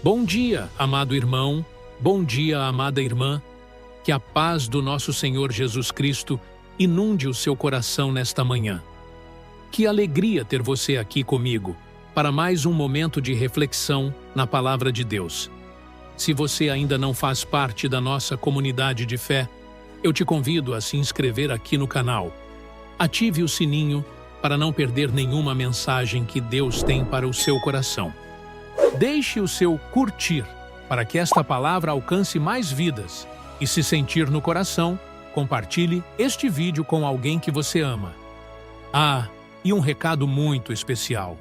Bom dia, amado irmão, bom dia, amada irmã. Que a paz do nosso Senhor Jesus Cristo inunde o seu coração nesta manhã. Que alegria ter você aqui comigo para mais um momento de reflexão na Palavra de Deus. Se você ainda não faz parte da nossa comunidade de fé, eu te convido a se inscrever aqui no canal. Ative o sininho para não perder nenhuma mensagem que Deus tem para o seu coração. Deixe o seu curtir para que esta palavra alcance mais vidas. E se sentir no coração, compartilhe este vídeo com alguém que você ama. Ah, e um recado muito especial.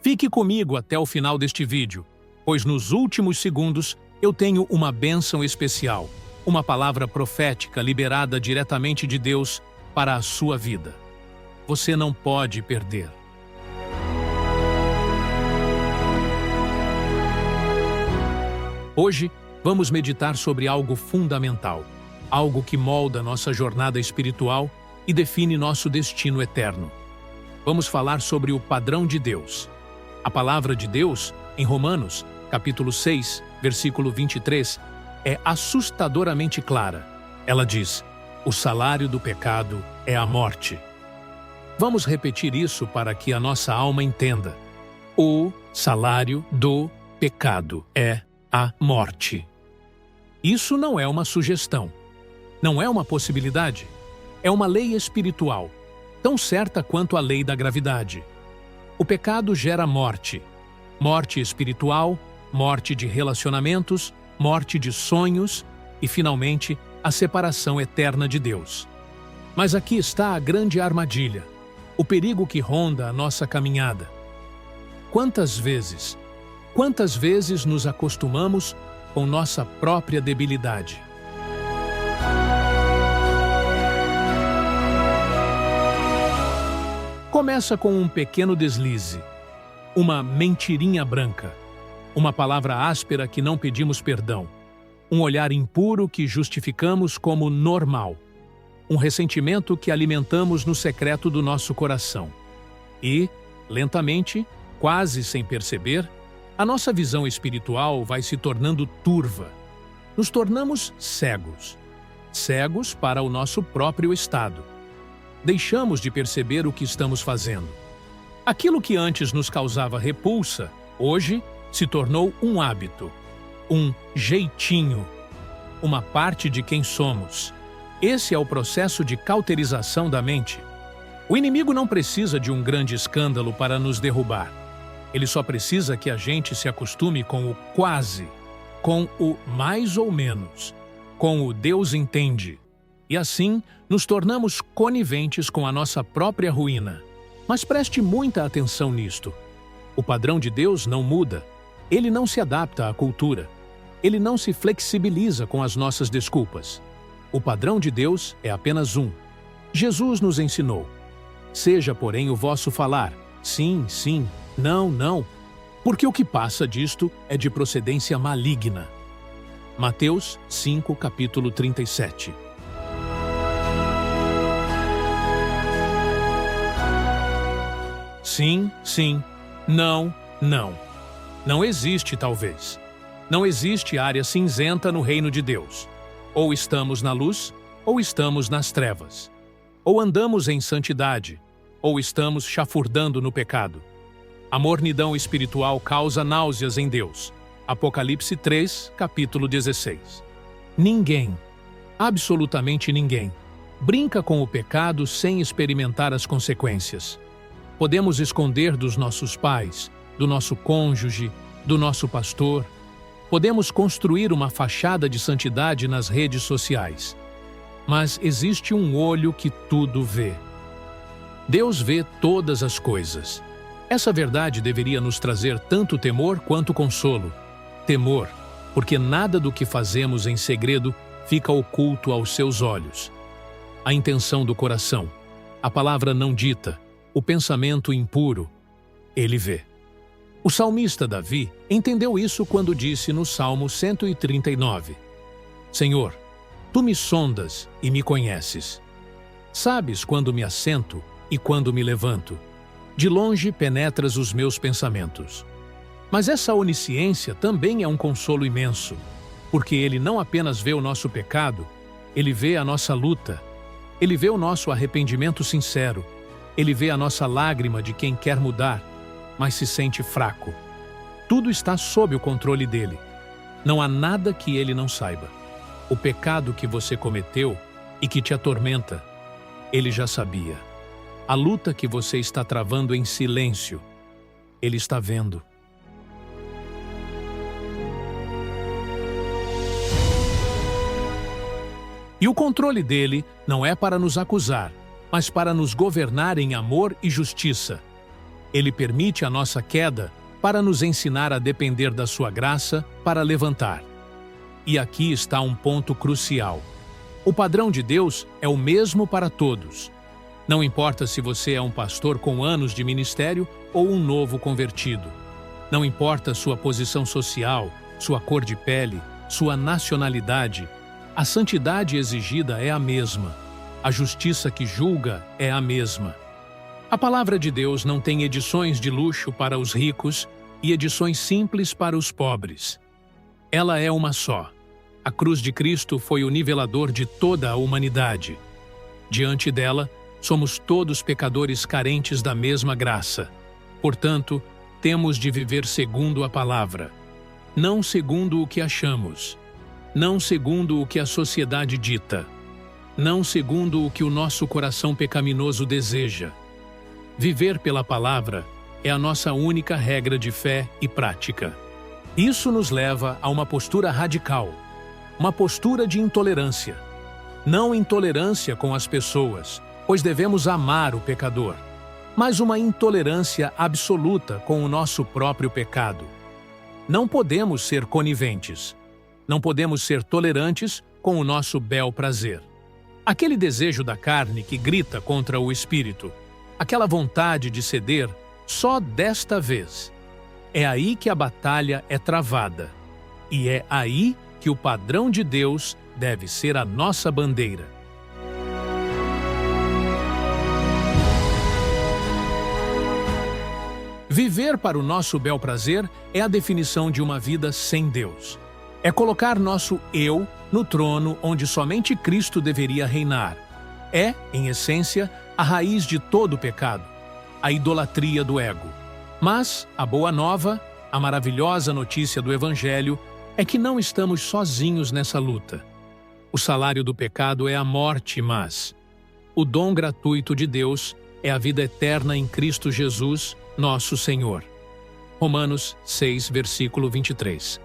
Fique comigo até o final deste vídeo, pois nos últimos segundos eu tenho uma bênção especial, uma palavra profética liberada diretamente de Deus para a sua vida. Você não pode perder. Hoje, vamos meditar sobre algo fundamental, algo que molda nossa jornada espiritual e define nosso destino eterno. Vamos falar sobre o padrão de Deus. A palavra de Deus, em Romanos, capítulo 6, versículo 23, é assustadoramente clara. Ela diz: o salário do pecado é a morte. Vamos repetir isso para que a nossa alma entenda. O salário do pecado é a morte. Isso não é uma sugestão, não é uma possibilidade, é uma lei espiritual, tão certa quanto a lei da gravidade. O pecado gera morte, morte espiritual, morte de relacionamentos, morte de sonhos e, finalmente, a separação eterna de Deus. Mas aqui está a grande armadilha, o perigo que ronda a nossa caminhada. Quantas vezes nos acostumamos com nossa própria debilidade? Começa com um pequeno deslize, uma mentirinha branca, uma palavra áspera que não pedimos perdão, um olhar impuro que justificamos como normal, um ressentimento que alimentamos no secreto do nosso coração. E, lentamente, quase sem perceber, a nossa visão espiritual vai se tornando turva. Nos tornamos cegos. Cegos para o nosso próprio estado. Deixamos de perceber o que estamos fazendo. Aquilo que antes nos causava repulsa, hoje se tornou um hábito, um jeitinho, uma parte de quem somos. Esse é o processo de cauterização da mente. O inimigo não precisa de um grande escândalo para nos derrubar. Ele só precisa que a gente se acostume com o quase, com o mais ou menos, com o Deus entende. E assim, nos tornamos coniventes com a nossa própria ruína. Mas preste muita atenção nisto. O padrão de Deus não muda. Ele não se adapta à cultura. Ele não se flexibiliza com as nossas desculpas. O padrão de Deus é apenas um. Jesus nos ensinou: seja, porém, o vosso falar, sim, sim, não, não, porque o que passa disto é de procedência maligna. Mateus 5, capítulo 37. Sim, sim, não, não. Não existe talvez. Não existe área cinzenta no reino de Deus. Ou estamos na luz, ou estamos nas trevas. Ou andamos em santidade, ou estamos chafurdando no pecado. A mornidão espiritual causa náuseas em Deus. Apocalipse 3, capítulo 16. Ninguém, absolutamente ninguém, brinca com o pecado sem experimentar as consequências. Podemos esconder dos nossos pais, do nosso cônjuge, do nosso pastor. Podemos construir uma fachada de santidade nas redes sociais. Mas existe um olho que tudo vê. Deus vê todas as coisas. Essa verdade deveria nos trazer tanto temor quanto consolo. Temor, porque nada do que fazemos em segredo fica oculto aos seus olhos. A intenção do coração, a palavra não dita, o pensamento impuro, ele vê. O salmista Davi entendeu isso quando disse no Salmo 139: Senhor, tu me sondas e me conheces. Sabes quando me assento e quando me levanto. De longe penetras os meus pensamentos. Mas essa onisciência também é um consolo imenso, porque Ele não apenas vê o nosso pecado, Ele vê a nossa luta, Ele vê o nosso arrependimento sincero, Ele vê a nossa lágrima de quem quer mudar, mas se sente fraco. Tudo está sob o controle dele. Não há nada que Ele não saiba. O pecado que você cometeu e que te atormenta, Ele já sabia. A luta que você está travando em silêncio, Ele está vendo. E o controle dele não é para nos acusar, mas para nos governar em amor e justiça. Ele permite a nossa queda para nos ensinar a depender da sua graça para levantar. E aqui está um ponto crucial. O padrão de Deus é o mesmo para todos. Não importa se você é um pastor com anos de ministério ou um novo convertido. Não importa sua posição social, sua cor de pele, sua nacionalidade. A santidade exigida é a mesma. A justiça que julga é a mesma. A palavra de Deus não tem edições de luxo para os ricos e edições simples para os pobres. Ela é uma só. A cruz de Cristo foi o nivelador de toda a humanidade. Diante dela, somos todos pecadores carentes da mesma graça. Portanto, temos de viver segundo a palavra, não segundo o que achamos, não segundo o que a sociedade dita, não segundo o que o nosso coração pecaminoso deseja. Viver pela palavra é a nossa única regra de fé e prática. Isso nos leva a uma postura radical, uma postura de intolerância. Não intolerância com as pessoas, pois devemos amar o pecador, mas uma intolerância absoluta com o nosso próprio pecado. Não podemos ser coniventes. Não podemos ser tolerantes com o nosso bel prazer. Aquele desejo da carne que grita contra o espírito, aquela vontade de ceder só desta vez. É aí que a batalha é travada. E é aí que o padrão de Deus deve ser a nossa bandeira. Viver para o nosso bel prazer é a definição de uma vida sem Deus. É colocar nosso eu no trono onde somente Cristo deveria reinar. É, em essência, a raiz de todo o pecado, a idolatria do ego. Mas a boa nova, a maravilhosa notícia do Evangelho, é que não estamos sozinhos nessa luta. O salário do pecado é a morte, mas o dom gratuito de Deus é a vida eterna em Cristo Jesus, nosso Senhor. Romanos 6, versículo 23.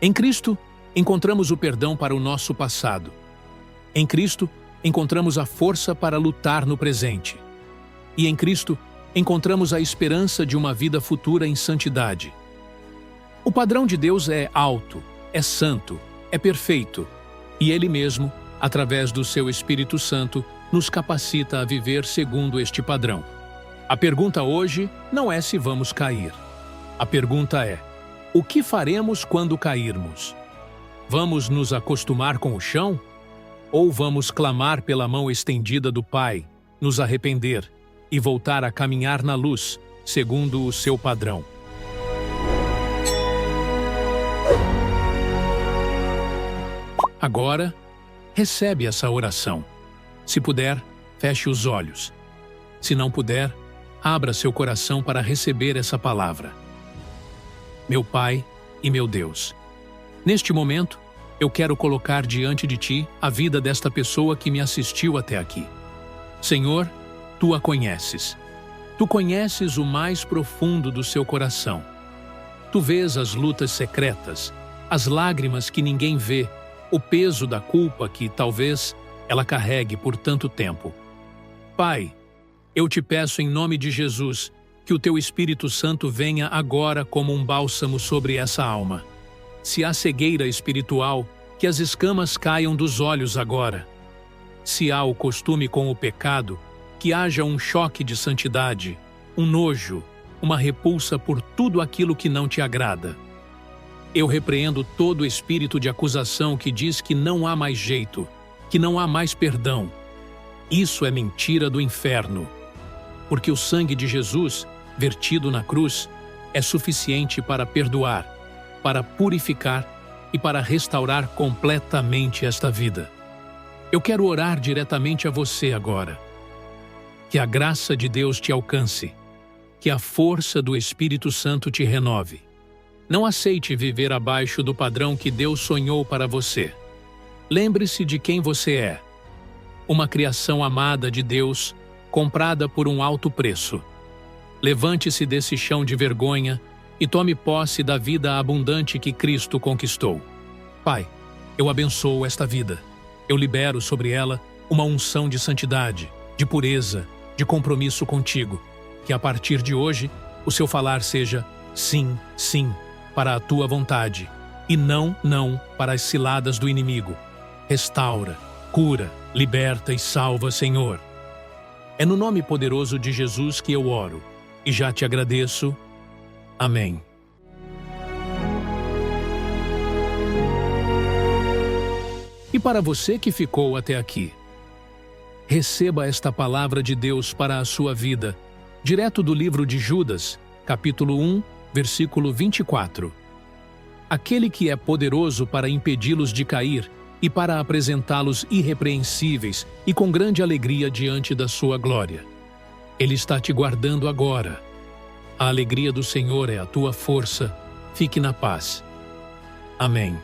Em Cristo, encontramos o perdão para o nosso passado. Em Cristo, encontramos a força para lutar no presente. E em Cristo, encontramos a esperança de uma vida futura em santidade. O padrão de Deus é alto, é santo, é perfeito, e Ele mesmo, através do seu Espírito Santo, nos capacita a viver segundo este padrão. A pergunta hoje não é se vamos cair. A pergunta é: o que faremos quando cairmos? Vamos nos acostumar com o chão? Ou vamos clamar pela mão estendida do Pai, nos arrepender e voltar a caminhar na luz, segundo o seu padrão? Agora, recebe essa oração. Se puder, feche os olhos. Se não puder, abra seu coração para receber essa palavra. Meu Pai e meu Deus, neste momento, eu quero colocar diante de Ti a vida desta pessoa que me assistiu até aqui. Senhor, Tu a conheces. Tu conheces o mais profundo do seu coração. Tu vês as lutas secretas, as lágrimas que ninguém vê, o peso da culpa que, talvez, ela carregue por tanto tempo. Pai, eu te peço em nome de Jesus que o Teu Espírito Santo venha agora como um bálsamo sobre essa alma. Se há cegueira espiritual, que as escamas caiam dos olhos agora. Se há o costume com o pecado, que haja um choque de santidade, um nojo, uma repulsa por tudo aquilo que não te agrada. Eu repreendo todo espírito de acusação que diz que não há mais jeito, que não há mais perdão. Isso é mentira do inferno. Porque o sangue de Jesus, vertido na cruz, é suficiente para perdoar, para purificar e para restaurar completamente esta vida. Eu quero orar diretamente a você agora. Que a graça de Deus te alcance, que a força do Espírito Santo te renove. Não aceite viver abaixo do padrão que Deus sonhou para você. Lembre-se de quem você é. Uma criação amada de Deus, comprada por um alto preço. Levante-se desse chão de vergonha e tome posse da vida abundante que Cristo conquistou. Pai, eu abençoo esta vida. Eu libero sobre ela uma unção de santidade, de pureza, de compromisso contigo. Que a partir de hoje, o seu falar seja sim, sim, para a tua vontade, e não, não, para as ciladas do inimigo. Restaura, cura, liberta e salva, Senhor. É no nome poderoso de Jesus que eu oro, e já te agradeço. Amém. E para você que ficou até aqui, receba esta palavra de Deus para a sua vida, direto do livro de Judas, capítulo 1, versículo 24. Aquele que é poderoso para impedi-los de cair e para apresentá-los irrepreensíveis e com grande alegria diante da sua glória. Ele está te guardando agora. A alegria do Senhor é a tua força. Fique na paz. Amém.